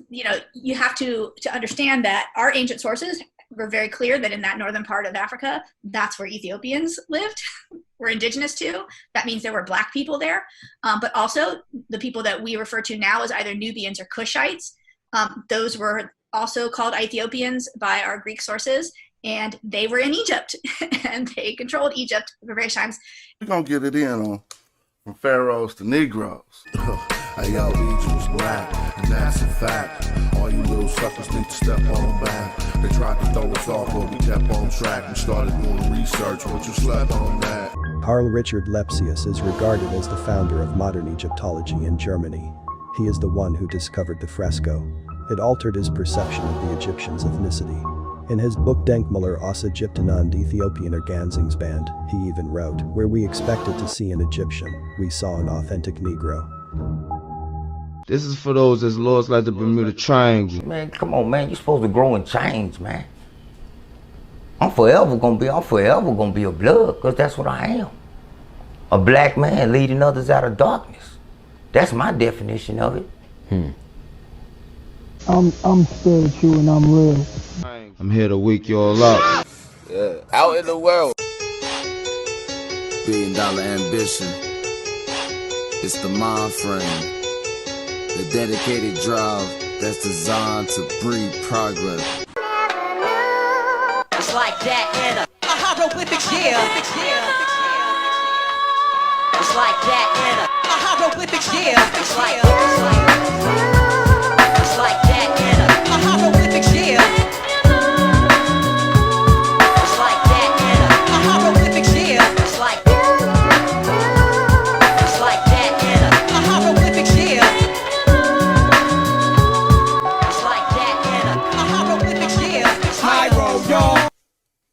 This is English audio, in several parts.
you have to understand that our ancient sources were very clear that in that northern part of Africa, that's where Ethiopians lived, were indigenous to. That means there were Black people there. But also the people that we refer to now as either Nubians or Cushites, those were also called Ethiopians by our Greek sources, and they were in Egypt, and they controlled Egypt for various times. We're going to get it in on from Pharaohs to Negroes. Hey, yo, Egypt was black, and that's a fact. All you little suckers need to step on back. They tried to throw us off, but we kept on track. We started doing research, but you slept on that. Karl Richard Lepsius is regarded as the founder of modern Egyptology in Germany. He is the one who discovered the fresco. It altered his perception of the Egyptians' ethnicity. In his book Denkmaler aus Ägypten und Ethiopian Ergänzungsband, he even wrote, "Where we expected to see an Egyptian, we saw an authentic Negro." This is for those that's lost like the Bermuda Triangle. Man, come on, man. You're supposed to grow and change, man. I'm forever gonna be a blood, because that's what I am. A black man leading others out of darkness. That's my definition of it. I'm spiritual and I'm real. I'm here to wake y'all up. Yeah, out in the world. $1 billion ambition. It's the mind frame. The dedicated drive that's designed to breed progress. It's like that in a hieroglyphic, yeah. It's like that in a hieroglyphic, yeah. It's like that in a hieroglyphic, yeah. It's like that in a hieroglyphic, yeah. It's like that in a hieroglyphic, yeah.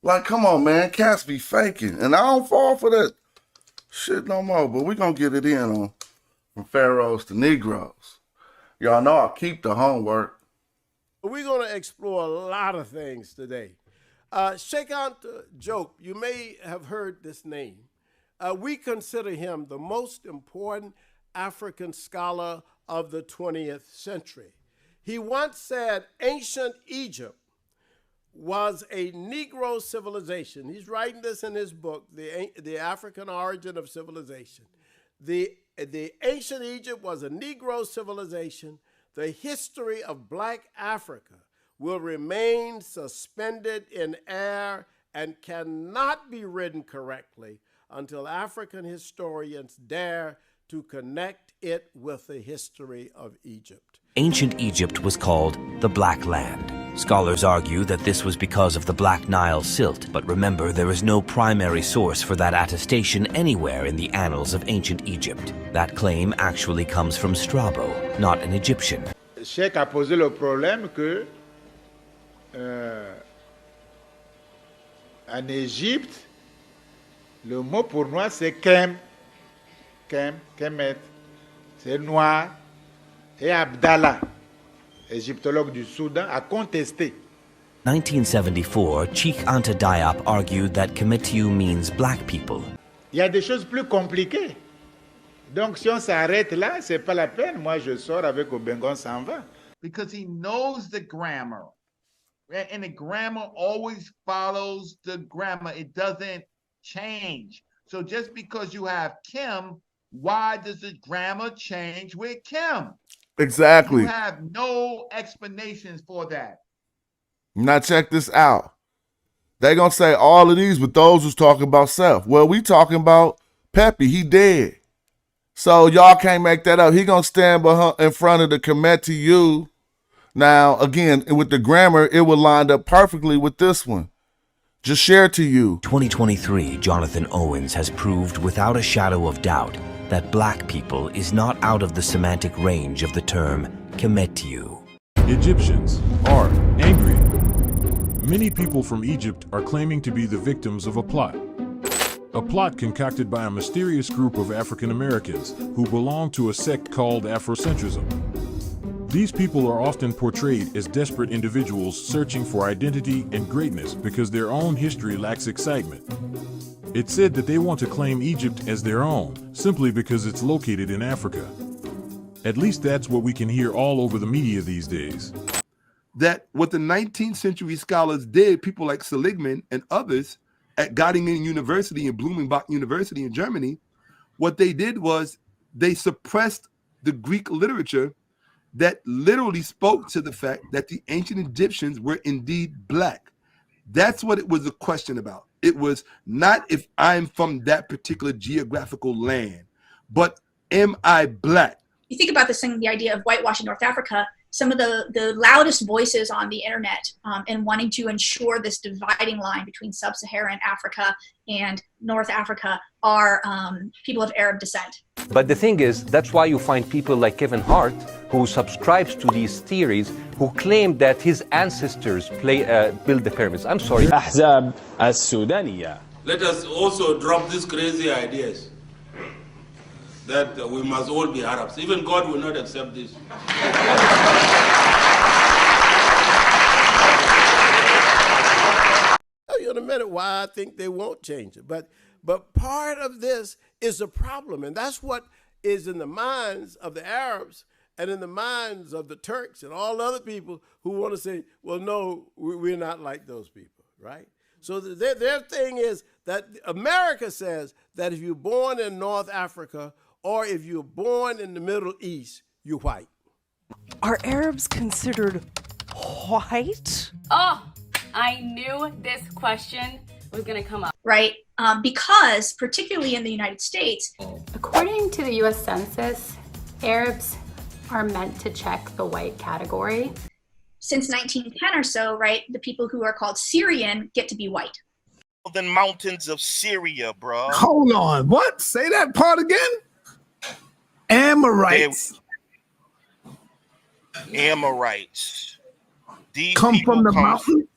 Like, come on, man. Cats be faking. And I don't fall for that shit no more. But we're going to get it in on from Pharaohs to Negroes. Y'all know I keep the homework. We're going to explore a lot of things today. Sheikh Job, you may have heard this name. We consider him the most important African scholar of the 20th century. He once said ancient Egypt was a Negro civilization. He's writing this in his book, The African Origin of Civilization. The ancient Egypt was a Negro civilization. The history of Black Africa will remain suspended in air and cannot be written correctly until African historians dare to connect it with the history of Egypt. Ancient Egypt was called the Black Land. Scholars argue that this was because of the Black Nile silt, but remember, there is no primary source for that attestation anywhere in the annals of ancient Egypt. That claim actually comes from Strabo, not an Egyptian. Sheikh a posé le problème que en Égypte, le mot pour noir c'est Kemet, c'est noir, et Abdallah, égyptologue du Soudan, a contesté. 1974, Cheikh Anta Diop argued that Kemetiu means black people. Il y a des choses plus compliquées. Donc si on s'arrête là, c'est pas la peine. Moi je sors avec Obengon s'en va. Because he knows the grammar. And the grammar always follows the grammar. It doesn't change. So just because you have Kim, why does the grammar change with Kim? Exactly. You have no explanations for that. Now check this out. They gonna say all of these, but those who's talking about self. Well, we talking about Pepe. He dead. So y'all can't make that up. He gonna stand in front of the Kemetu you. Now, again, with the grammar, it would line up perfectly with this one. Just share to you. 2023, Jonathan Owens has proved without a shadow of doubt that black people is not out of the semantic range of the term Kemetiu. Egyptians are angry. Many people from Egypt are claiming to be the victims of a plot. A plot concocted by a mysterious group of African Americans who belong to a sect called Afrocentrism. These people are often portrayed as desperate individuals searching for identity and greatness because their own history lacks excitement. It's said that they want to claim Egypt as their own, simply because it's located in Africa. At least that's what we can hear all over the media these days. That what the 19th century scholars did, people like Seligman and others at Göttingen University and Blumenbach University in Germany, what they did was they suppressed the Greek literature that literally spoke to the fact that the ancient Egyptians were indeed black. That's what it was a question about. It was not if I'm from that particular geographical land, but am I black? You think about this thing, the idea of whitewashing North Africa, some of the loudest voices on the internet and wanting to ensure this dividing line between sub-Saharan Africa and North Africa are people of Arab descent. But the thing is, that's why you find people like Kevin Hart, who subscribes to these theories, who claim that his ancestors built the pyramids. I'm sorry. أحزاب السودانية. Let us also drop these crazy ideas that we must all be Arabs. Even God will not accept this. I'll tell you in a minute why I think they won't change it. But part of this is a problem, and that's what is in the minds of the Arabs and in the minds of the Turks and all other people who want to say, well, no, we're not like those people, right? So their thing is that America says that if you're born in North Africa or if you're born in the Middle East, you're white. Are Arabs considered white? Oh, I knew this question was going to come up. Right? Because, particularly in the United States, according to the US Census, Arabs are meant to check the white category. Since 1910 or so, right, the people who are called Syrian get to be white. The mountains of Syria, bro. Hold on, what? Say that part again? Amorites. Amorites. These come from the mountain?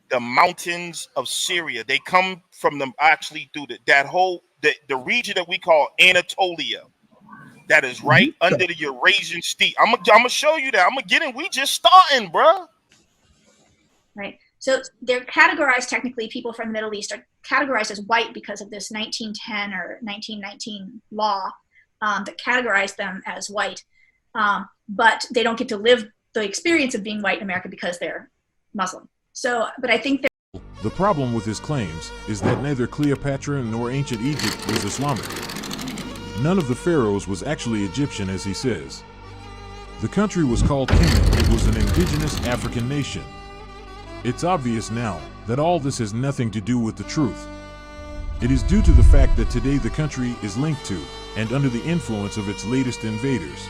The mountains of Syria. They come from them actually through the region that we call Anatolia. That is right under the Eurasian steppe. I'm gonna show you that. I'm gonna get in. We just starting, bro. Right. So they're categorized, technically, people from the Middle East are categorized as white because of this 1910 or 1919 law that categorized them as white. But they don't get to live the experience of being white in America because they're Muslim. So, but I think the problem with his claims is that neither Cleopatra nor ancient Egypt was Islamic. None of the pharaohs was actually Egyptian, as he says. The country was called Kemet. It was an indigenous African nation. It's obvious now that all this has nothing to do with the truth. It is due to the fact that today the country is linked to and under the influence of its latest invaders.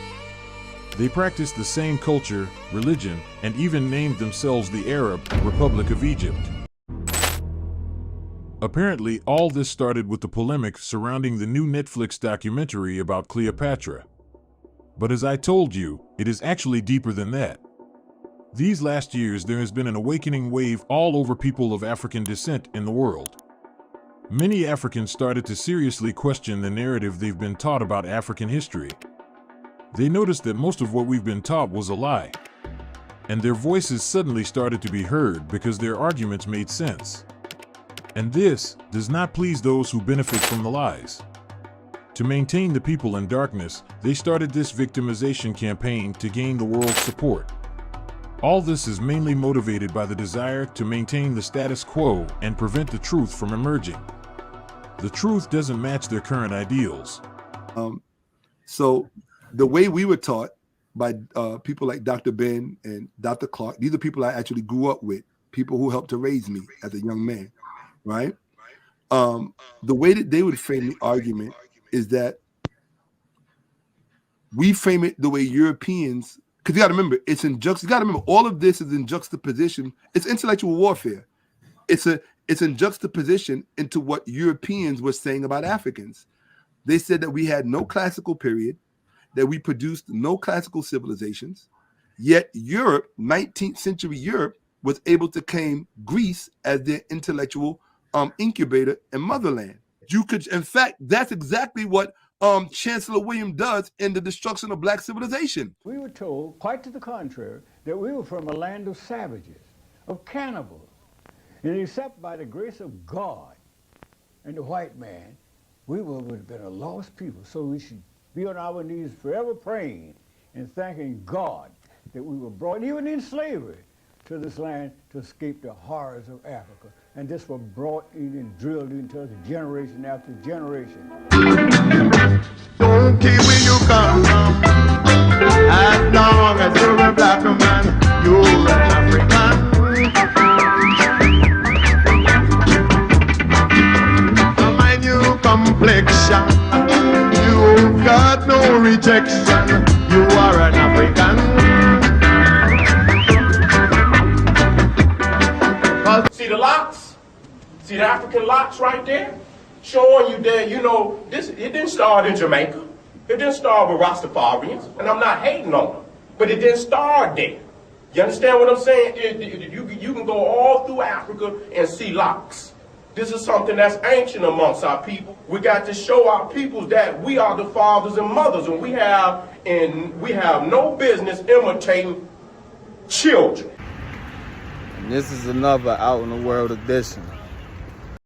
They practice the same culture, religion, and even named themselves the Arab Republic of Egypt. Apparently, all this started with the polemic surrounding the new Netflix documentary about Cleopatra. But as I told you, it is actually deeper than that. These last years, there has been an awakening wave all over people of African descent in the world. Many Africans started to seriously question the narrative they've been taught about African history. They noticed that most of what we've been taught was a lie. And their voices suddenly started to be heard because their arguments made sense. And this does not please those who benefit from the lies. To maintain the people in darkness, they started this victimization campaign to gain the world's support. All this is mainly motivated by the desire to maintain the status quo and prevent the truth from emerging. The truth doesn't match their current ideals. So the way we were taught by people like Dr. Ben and Dr. Clark, these are people I actually grew up with, people who helped to raise me as a young man, right? The way that they would frame the argument is that we frame it the way Europeans, because you got to remember, you got to remember, all of this is in juxtaposition. It's intellectual warfare. It's in juxtaposition into what Europeans were saying about Africans. They said that we had no classical period, that we produced no classical civilizations, yet Europe, 19th century Europe, was able to claim Greece as their intellectual incubator and motherland. You could, in fact, that's exactly what Chancellor William does in The Destruction of Black Civilization. We were told, quite to the contrary, that we were from a land of savages, of cannibals. And except by the grace of God and the white man, we would have been a lost people. So we should be on our knees forever praying and thanking God that we were brought, even in slavery, to this land to escape the horrors of Africa. And this was brought in and drilled into us generation after generation. Don't care where you come from, as long as you're a black man, you're an African. My new complexion, you've got no rejection, you are an African. See the locks? See the African locks right there? Showing you there, you know, it didn't start in Jamaica. It didn't start with Rastafarians, and I'm not hating on them, but it didn't start there. You understand what I'm saying? You can go all through Africa and see locks. This is something that's ancient amongst our people. We got to show our peoples that we are the fathers and mothers, and we have no business imitating children. And this is another out in the world edition.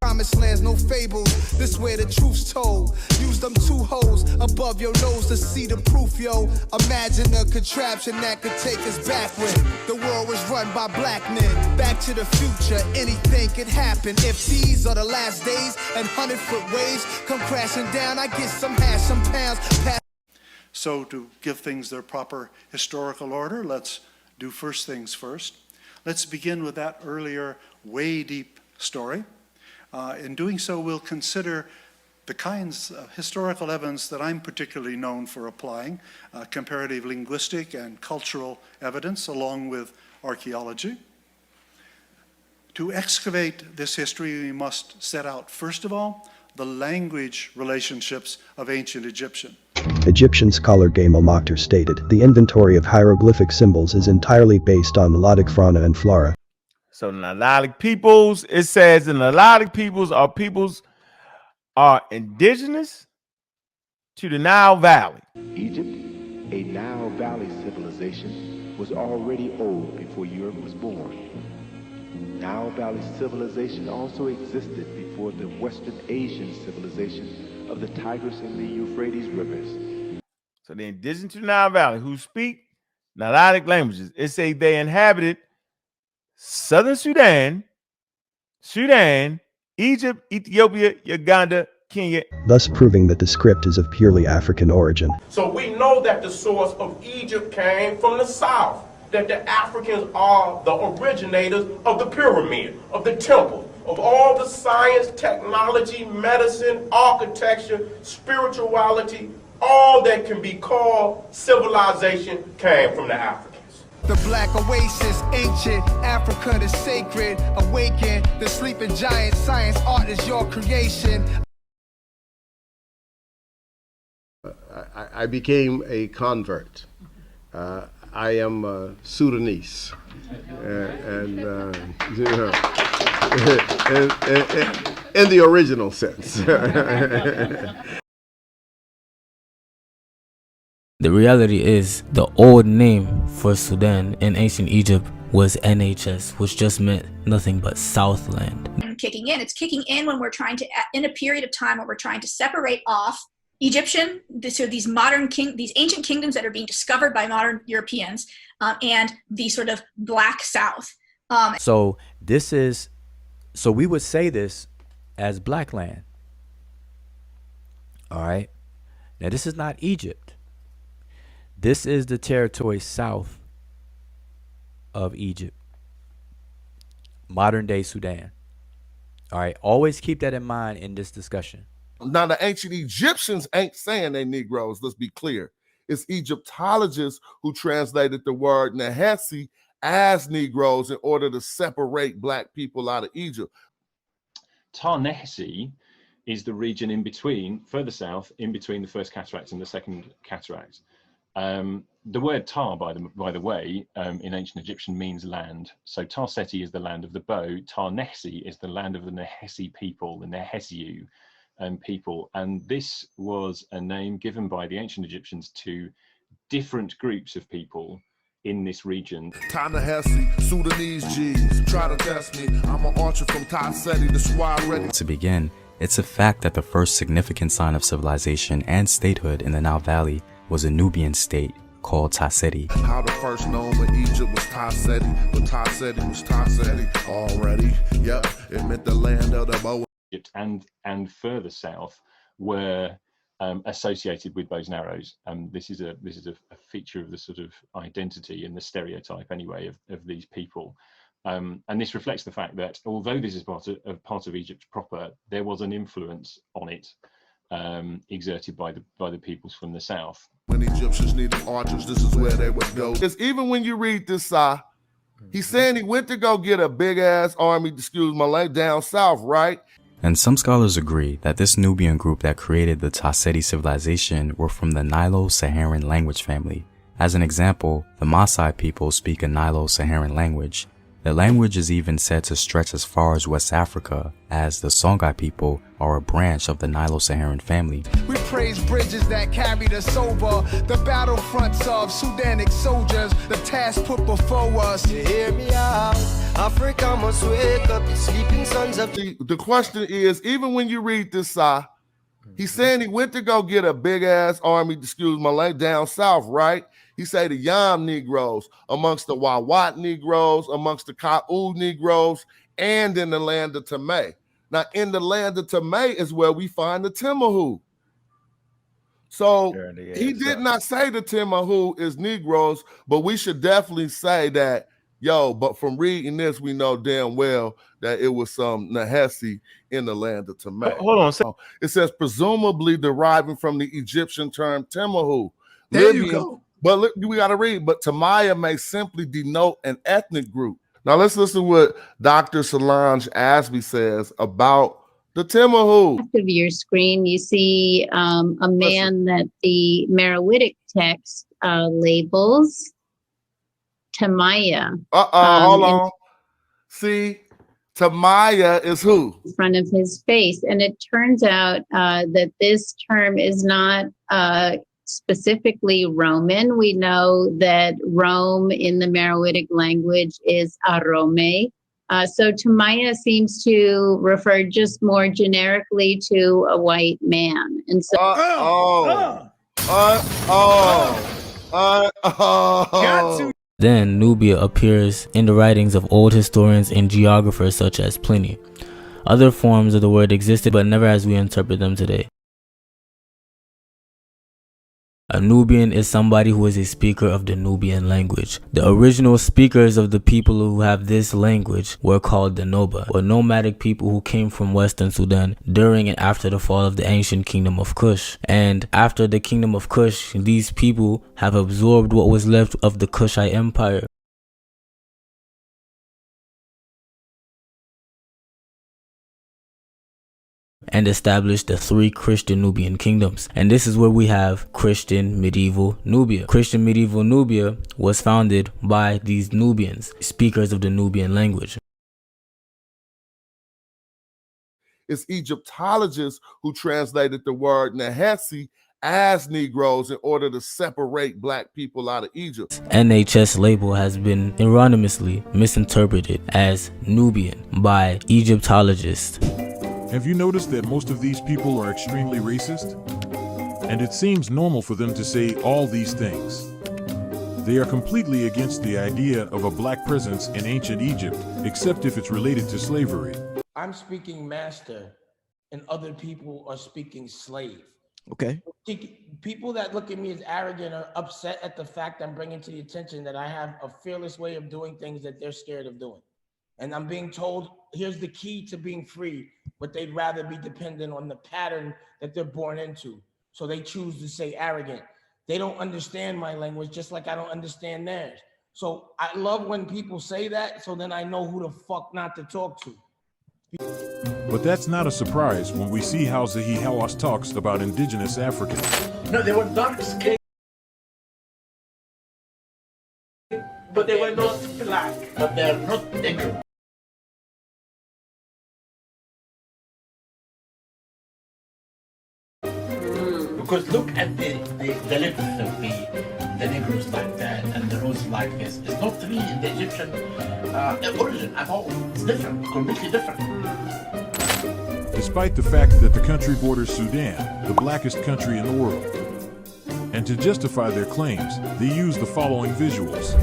Promised lands, no fables, this way the truth's told. Use them two holes above your nose to see the proof, yo. Imagine a contraption that could take us back when the world was run by black men. Back to the future, anything could happen. If these are the last days and 100-foot waves come crashing down, I get some hash, some pounds. So to give things their proper historical order, let's do first things first. Let's begin with that earlier way deep story. In doing so, we'll consider the kinds of historical evidence that I'm particularly known for applying, comparative linguistic and cultural evidence, along with archaeology. To excavate this history, we must set out, first of all, the language relationships of ancient Egyptian. Egyptian scholar Gamal Mokhtar stated, the inventory of hieroglyphic symbols is entirely based on melodic fauna and flora. So the Nilotic peoples, it says the Nilotic peoples are indigenous to the Nile Valley. Egypt, a Nile Valley civilization, was already old before Europe was born. Nile Valley civilization also existed before the Western Asian civilization of the Tigris and the Euphrates rivers. So they're indigenous to the Nile Valley who speak Nilotic languages. It says they inhabited Southern Sudan, Egypt, Ethiopia, Uganda, Kenya. Thus proving that the script is of purely African origin. So we know that the source of Egypt came from the south, that the Africans are the originators of the pyramid, of the temple, of all the science, technology, medicine, architecture, spirituality, all that can be called civilization came from the Africans. The black oasis, ancient Africa, the sacred, awaken the sleeping giant. Science, art is your creation. I became a convert. I am Sudanese, and you know, in the original sense. The reality is, the old name for Sudan in ancient Egypt was NHS, which just meant nothing but Southland. Kicking in. It's kicking in when we're trying to, in a period of time where we're trying to separate off Egyptian, so these these ancient kingdoms that are being discovered by modern Europeans, and the sort of Black South. So we would say this as Black land. All right. Now this is not Egypt. This is the territory south of Egypt, modern day Sudan. All right, always keep that in mind in this discussion. Now, the ancient Egyptians ain't saying they Negroes, let's be clear. It's Egyptologists who translated the word Nehesi as Negroes in order to separate Black people out of Egypt. Ta-Nehisi is the region in between, further south, in between the first cataract and the second cataract. The word Tar, by the way, in ancient Egyptian means land. So Tar-Seti is the land of the bow. Ta-Nehesi is the land of the Nehesi people, the Nehesiu people. And this was a name given by the ancient Egyptians to different groups of people in this region. Ta-Nehesi, Sudanese G's, try to test me. I'm an archer from Ta-Seti, the squad ready. To begin, It's a fact that the first significant sign of civilization and statehood in the Nile Valley was a Nubian state called Tasseti. How the first known in Egypt was Tasseti, but Tasseti was Tasseti already. Yep, it meant the land of the bow. Egypt and further south were associated with bows and arrows. This is a feature of the sort of identity and the stereotype anyway of these people. And this reflects the fact that although this is part of Egypt proper, there was an influence on it exerted by the peoples from the south. When Egyptians needed archers, this is where they would go. Because even when you read this, he's saying he went to go get a big ass army, excuse my language, down south, right? And some scholars agree that this Nubian group that created the Tasseti civilization were from the Nilo-Saharan language family. As an example, the Maasai people speak a Nilo-Saharan language. The language is even said to stretch as far as West Africa, as the Songhai people are a branch of the Nilo-Saharan family. We praise bridges that carried us over, the battlefronts of Sudanic soldiers, the task put before us. You hear me out? Africa must wake up, the sleeping sons of... The question is, even when you read this, he's saying he went to go get a big ass army, excuse my language, down south, right? He say the Yam Negroes, amongst the Wawat Negroes, amongst the Ka'u Negroes, and in the land of Tamay. Now, in the land of Tamay is where we find the Timahu. So he did not say the Timahu is Negroes, but we should definitely say that, but from reading this, we know damn well that it was some Nahesi in the land of Tamay. Hold on. It says presumably deriving from the Egyptian term Timahu. There you go. But look, we got to read. But Tamaya may simply denote an ethnic group. Now let's listen to what Dr. Solange Ashby says about the Timahu. Of your screen, you see a man that the Meroitic text labels Tamaya. Hold on. See, Tamaya is who? In front of his face. And it turns out that this term is not specifically Roman. We know that Rome in the Meroitic language is Arome. So Tamaya seems to refer just more generically to a white man. And so Then Nubia appears in the writings of old historians and geographers such as Pliny. Other forms of the word existed, but never as we interpret them today. A Nubian is somebody who is a speaker of the Nubian language. The original speakers of the people who have this language were called the Noba, or nomadic people who came from Western Sudan during and after the fall of the ancient kingdom of Kush. And after the kingdom of Kush, these people have absorbed what was left of the Kushite empire. And established the 3 Christian Nubian kingdoms. And this is where we have Christian medieval Nubia. Christian medieval Nubia was founded by these Nubians, speakers of the Nubian language. It's Egyptologists who translated the word Nahesi as Negroes in order to separate black people out of Egypt. NHS label has been erroneously misinterpreted as Nubian by Egyptologists. Have you noticed that most of these people are extremely racist? And it seems normal for them to say all these things. They are completely against the idea of a black presence in ancient Egypt, except if it's related to slavery. I'm speaking master, and other people are speaking slave. Okay. People that look at me as arrogant are upset at the fact I'm bringing to the attention that I have a fearless way of doing things that they're scared of doing. And I'm being told, here's the key to being free, but they'd rather be dependent on the pattern that they're born into. So they choose to say arrogant. They don't understand my language, just like I don't understand theirs. So I love when people say that, so then I know who the fuck not to talk to. But that's not a surprise when we see how Zahi Hawass talks about indigenous Africans. No, they were dark skinned, but they were not black, but they're not negro. Because look at the lips of the Negroes like that and the rose like this. It's not really the Egyptian origin at all. It's different, completely different. The despite the fact that the country borders Sudan, the blackest country in the world. And to justify their claims, they use the following visuals.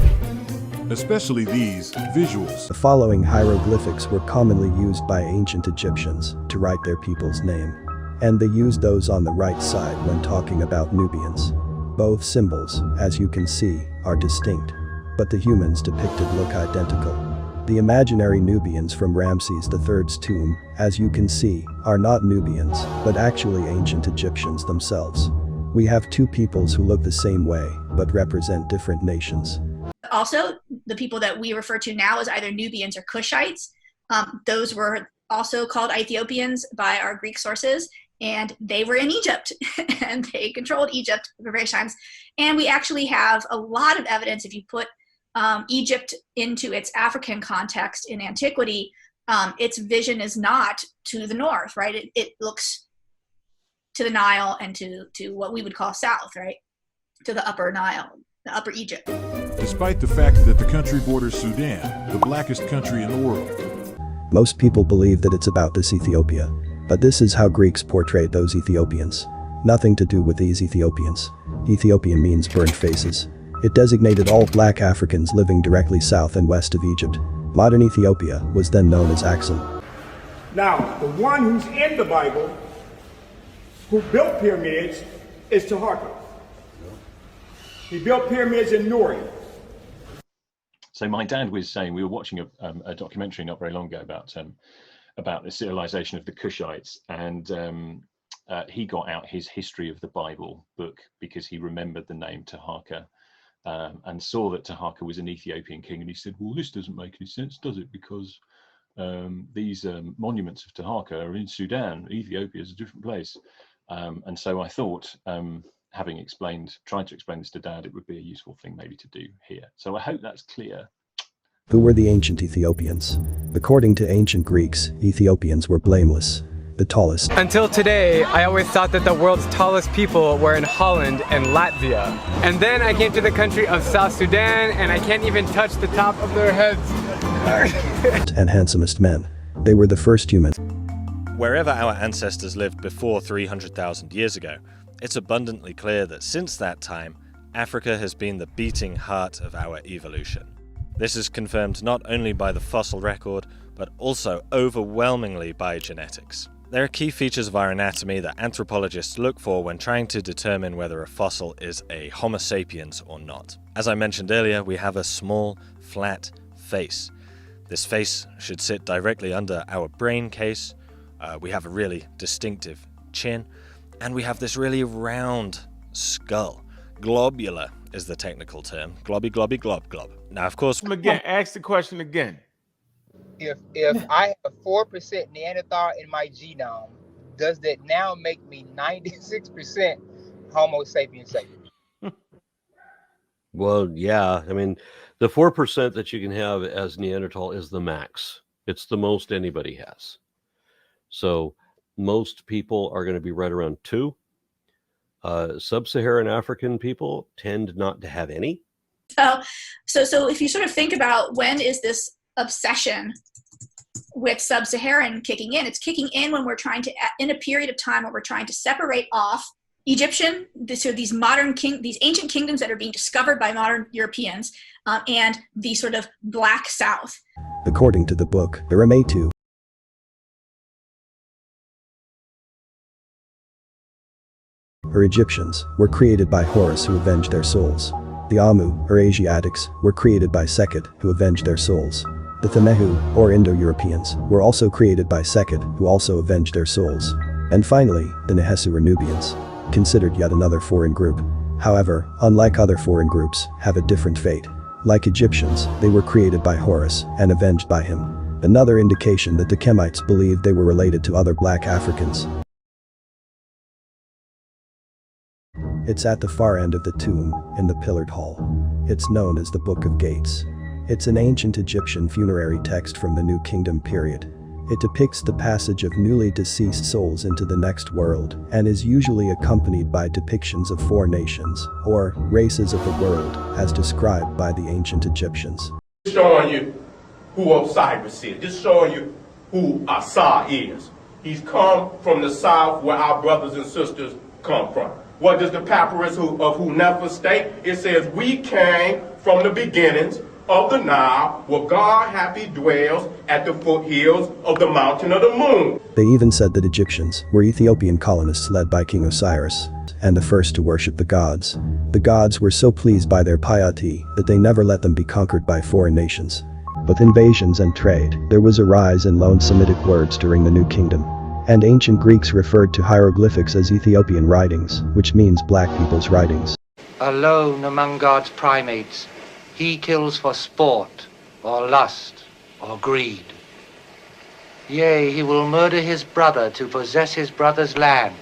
Especially these visuals. The following hieroglyphics were commonly used by ancient Egyptians to write their people's name, and they used those on the right side when talking about Nubians. Both symbols, as you can see, are distinct, but the humans depicted look identical. The imaginary Nubians from Ramses III's tomb, as you can see, are not Nubians, but actually ancient Egyptians themselves. We have two peoples who look the same way, but represent different nations. Also, the people that we refer to now as either Nubians or Cushites, those were also called Ethiopians by our Greek sources, and they were in Egypt, and they controlled Egypt for various times. And we actually have a lot of evidence, if you put Egypt into its African context in antiquity, its vision is not to the north, right? It looks to the Nile and to what we would call south, right? To the upper Nile, the upper Egypt. Despite the fact that the country borders Sudan, the blackest country in the world. Most people believe that it's about this Ethiopia, but this is how Greeks portrayed those Ethiopians. Nothing to do with these Ethiopians. Ethiopian means burnt faces. It designated all black Africans living directly south and west of Egypt. Modern Ethiopia was then known as Axum. Now, the one who's in the Bible, who built pyramids, is Taharka. He built pyramids in Nuri. So my dad was saying, we were watching a documentary not very long ago about the civilization of the Cushites, and he got out his History of the Bible book because he remembered the name Taharka, and saw that Taharka was an Ethiopian king, and he said, well, this doesn't make any sense, does it? Because these monuments of Taharka are in Sudan. Ethiopia is a different place. And so I thought, having tried to explain this to Dad, it would be a useful thing maybe to do here. So I hope that's clear. Who were the ancient Ethiopians? According to ancient Greeks, Ethiopians were blameless, the tallest. Until today, I always thought that the world's tallest people were in Holland and Latvia. And then I came to the country of South Sudan, and I can't even touch the top of their heads. And handsomest men. They were the first humans. Wherever our ancestors lived before 300,000 years ago, it's abundantly clear that since that time, Africa has been the beating heart of our evolution. This is confirmed not only by the fossil record, but also overwhelmingly by genetics. There are key features of our anatomy that anthropologists look for when trying to determine whether a fossil is a Homo sapiens or not. As I mentioned earlier, we have a small, flat face. This face should sit directly under our brain case. We have a really distinctive chin, and we have this really round skull. Globular is the technical term. Globby, globby, glob, glob. Now, of course... Again, ask the question again. If I have 4% Neanderthal in my genome, does that now make me 96% Homo sapiens sapiens? Well, yeah. I mean, the 4% that you can have as Neanderthal is the max. It's the most anybody has. So most people are going to be right around 2. Sub-Saharan African people tend not to have any. So if you sort of think about when is this obsession with Sub-Saharan kicking in, it's kicking in when we're trying to, in a period of time where we're trying to separate off Egyptian, so these these ancient kingdoms that are being discovered by modern Europeans, and the sort of Black South. According to the book, Irametu, or Egyptians, were created by Horus who avenged their souls. The Amu, or Asiatics, were created by Sekhet who avenged their souls. The Thamehu, or Indo-Europeans, were also created by Sekhet who also avenged their souls. And finally, the Nehesu or Nubians, considered yet another foreign group. However, unlike other foreign groups, have a different fate. Like Egyptians, they were created by Horus and avenged by him. Another indication that the Kemites believed they were related to other black Africans. It's at the far end of the tomb, in the pillared hall. It's known as the Book of Gates. It's an ancient Egyptian funerary text from the New Kingdom period. It depicts the passage of newly deceased souls into the next world, and is usually accompanied by depictions of 4 nations, or races of the world, as described by the ancient Egyptians. Showing you who Osiris is, just showing you who Asa is. He's come from the south where our brothers and sisters come from. What does the papyrus of Hunefa state? It says, we came from the beginnings of the Nile, where God happy dwells at the foothills of the mountain of the moon. They even said that Egyptians were Ethiopian colonists led by King Osiris, and the first to worship the gods. The gods were so pleased by their piety that they never let them be conquered by foreign nations. With invasions and trade, there was a rise in loan Semitic words during the New Kingdom. And ancient Greeks referred to hieroglyphics as Ethiopian writings, which means black people's writings. Alone among God's primates, he kills for sport, or lust, or greed. Yea, he will murder his brother to possess his brother's land.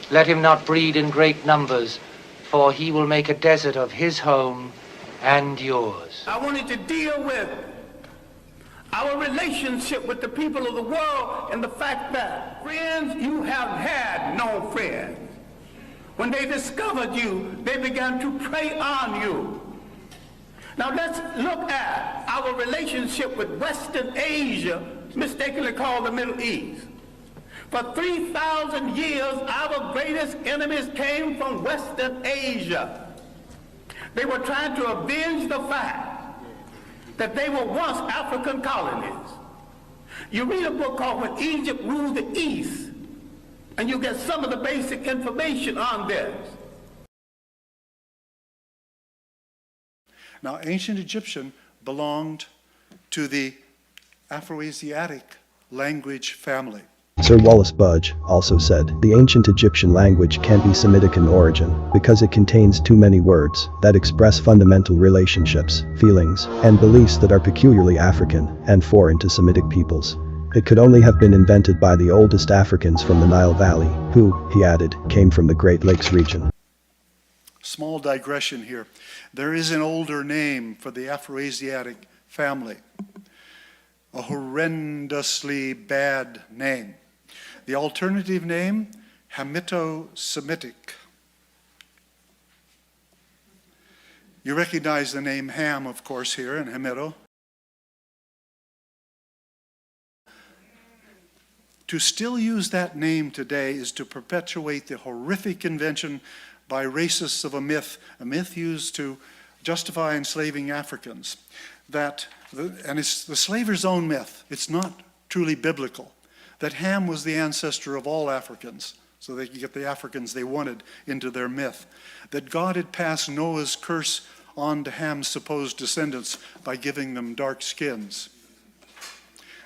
Let him not breed in great numbers, for he will make a desert of his home and yours. I wanted to deal with our relationship with the people of the world and the fact that, friends, you have had no friends. When they discovered you, they began to prey on you. Now let's look at our relationship with Western Asia, mistakenly called the Middle East. For 3,000 years, our greatest enemies came from Western Asia. They were trying to avenge the fact that they were once African colonies. You read a book called When Egypt Ruled the East, and you get some of the basic information on this. Now, ancient Egyptian belonged to the Afroasiatic language family. Sir Wallace Budge also said, the ancient Egyptian language can't be Semitic in origin because it contains too many words that express fundamental relationships, feelings, and beliefs that are peculiarly African and foreign to Semitic peoples. It could only have been invented by the oldest Africans from the Nile Valley, who, he added, came from the Great Lakes region. Small digression here. There is an older name for the Afroasiatic family, a horrendously bad name. The alternative name, Hamito-Semitic. You recognize the name Ham, of course, here in Hamito. To still use that name today is to perpetuate the horrific invention by racists of a myth used to justify enslaving Africans. And it's the slaver's own myth. It's not truly biblical. That Ham was the ancestor of all Africans, so they could get the Africans they wanted into their myth. That God had passed Noah's curse on to Ham's supposed descendants by giving them dark skins.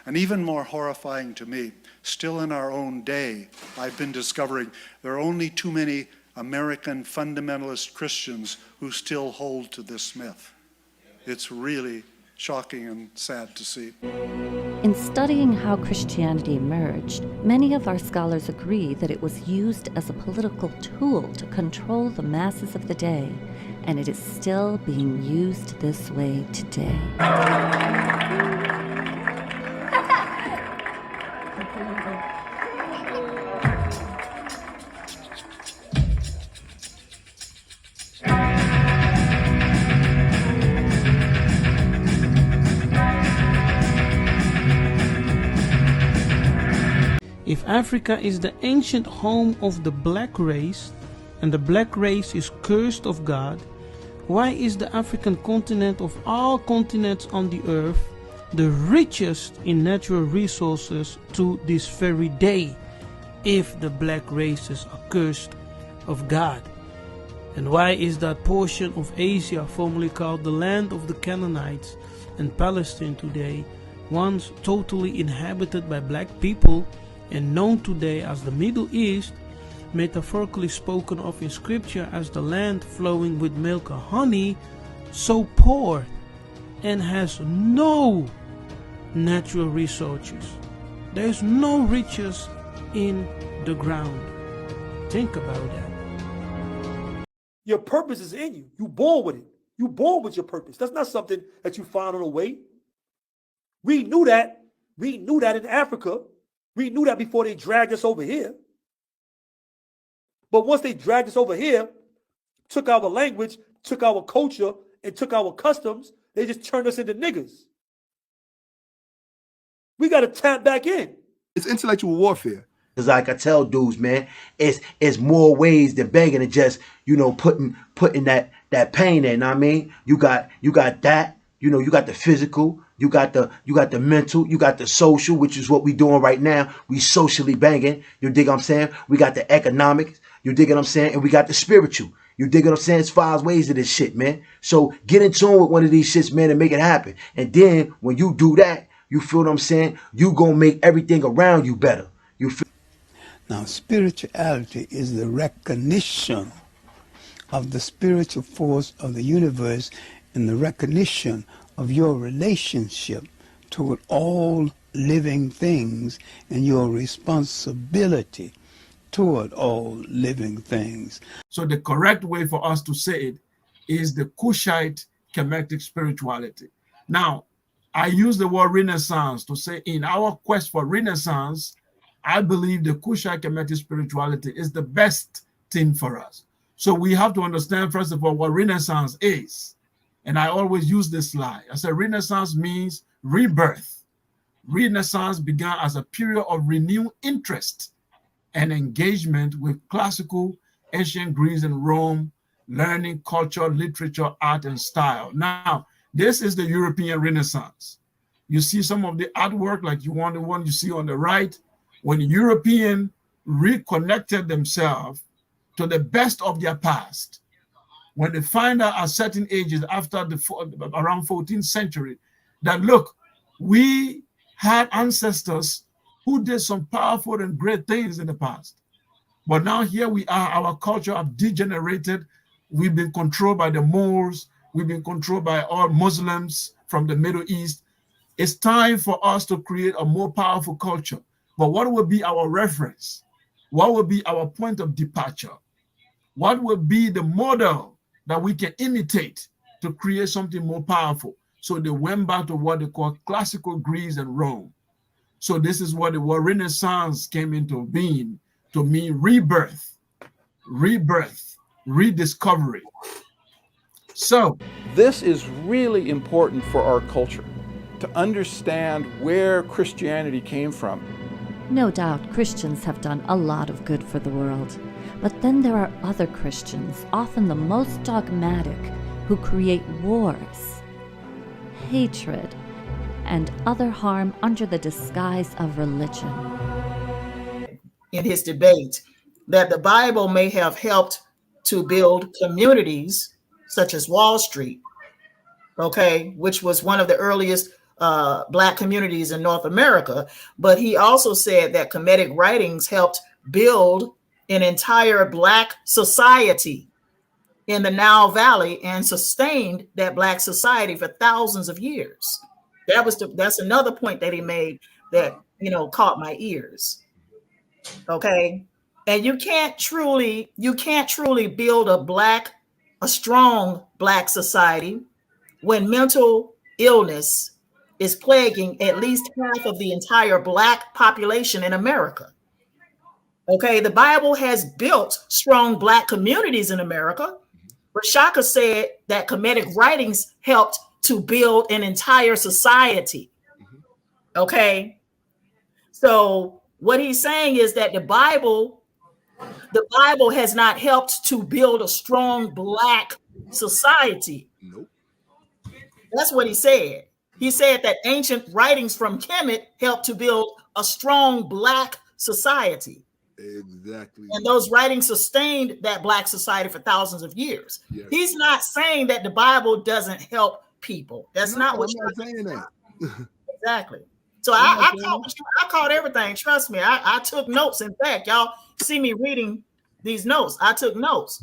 And even more horrifying to me, still in our own day, I've been discovering there are only too many American fundamentalist Christians who still hold to this myth. It's really shocking and sad to see. In studying how Christianity emerged, many of our scholars agree that it was used as a political tool to control the masses of the day, and it is still being used this way today. If Africa is the ancient home of the black race, and the black race is cursed of God, why is the African continent of all continents on the earth the richest in natural resources to this very day, if the black races are cursed of God? And why is that portion of Asia formerly called the land of the Canaanites and Palestine today, once totally inhabited by black people and known today as the Middle East, metaphorically spoken of in scripture as the land flowing with milk and honey, so poor and has no natural resources? There is no riches in the ground. Think about that. Your purpose is in you. You born with it. You born with your purpose. That's not something that you find on the way. We knew that. We knew that in Africa. We knew that before they dragged us over here. But once they dragged us over here, took our language, took our culture, and took our customs, they just turned us into niggas. We got to tap back in. It's intellectual warfare. Cause like I tell dudes, man, it's more ways than begging and just, you know, putting that pain in. I mean, you got that, you know, you got the physical, you got the mental, you got the social, which is what we doing right now. We socially banging. You dig what I'm saying? We got the economics, you dig what I'm saying? And we got the spiritual. You dig what I'm saying? It's 5 ways to this shit, man. So get in tune with one of these shits, man, and make it happen. And then when you do that, you feel what I'm saying? You gonna make everything around you better. You feel. Now, spirituality is the recognition of the spiritual force of the universe and the recognition of your relationship toward all living things and your responsibility toward all living things. So the correct way for us to say it is the Cushite Kemetic spirituality. Now, I use the word Renaissance to say in our quest for Renaissance, I believe the Cushite Kemetic spirituality is the best thing for us. So we have to understand, first of all, what Renaissance is. And I always use this slide. I said Renaissance means rebirth. Renaissance began as a period of renewed interest and engagement with classical ancient Greece and Rome, learning, culture, literature, art, and style. Now, this is the European Renaissance. You see some of the artwork, like the one you see on the right, when Europeans reconnected themselves to the best of their past, when they find out at certain ages after around 14th century, that look, we had ancestors who did some powerful and great things in the past. But now here we are, our culture have degenerated. We've been controlled by the Moors. We've been controlled by all Muslims from the Middle East. It's time for us to create a more powerful culture. But what will be our reference? What will be our point of departure? What will be the model that we can imitate to create something more powerful? So they went back to what they call classical Greece and Rome. So this is what the word Renaissance came into being, to mean rebirth, rediscovery. So this is really important for our culture, to understand where Christianity came from. No doubt Christians have done a lot of good for the world. But then there are other Christians, often the most dogmatic, who create wars, hatred, and other harm under the disguise of religion. In his debate, that the Bible may have helped to build communities such as Wall Street, okay, which was one of the earliest Black communities in North America. But he also said that Kemetic writings helped build an entire Black society in the Nile Valley and sustained that Black society for thousands of years. That's another point that he made that, you know, caught my ears. Okay. And you can't truly build a strong Black society when mental illness is plaguing at least half of the entire Black population in America. Okay, the Bible has built strong Black communities in America. Rashaka said that Kemetic writings helped to build an entire society. Okay, so what he's saying is that the Bible has not helped to build a strong Black society. Nope. That's what he said. He said that ancient writings from Kemet helped to build a strong Black society. Exactly. And those writings sustained that Black society for thousands of years. Yes. He's not saying that the Bible doesn't help people. That's not what I'm not saying that. Exactly. So I caught everything. Trust me. I took notes. In fact, y'all see me reading these notes. I took notes.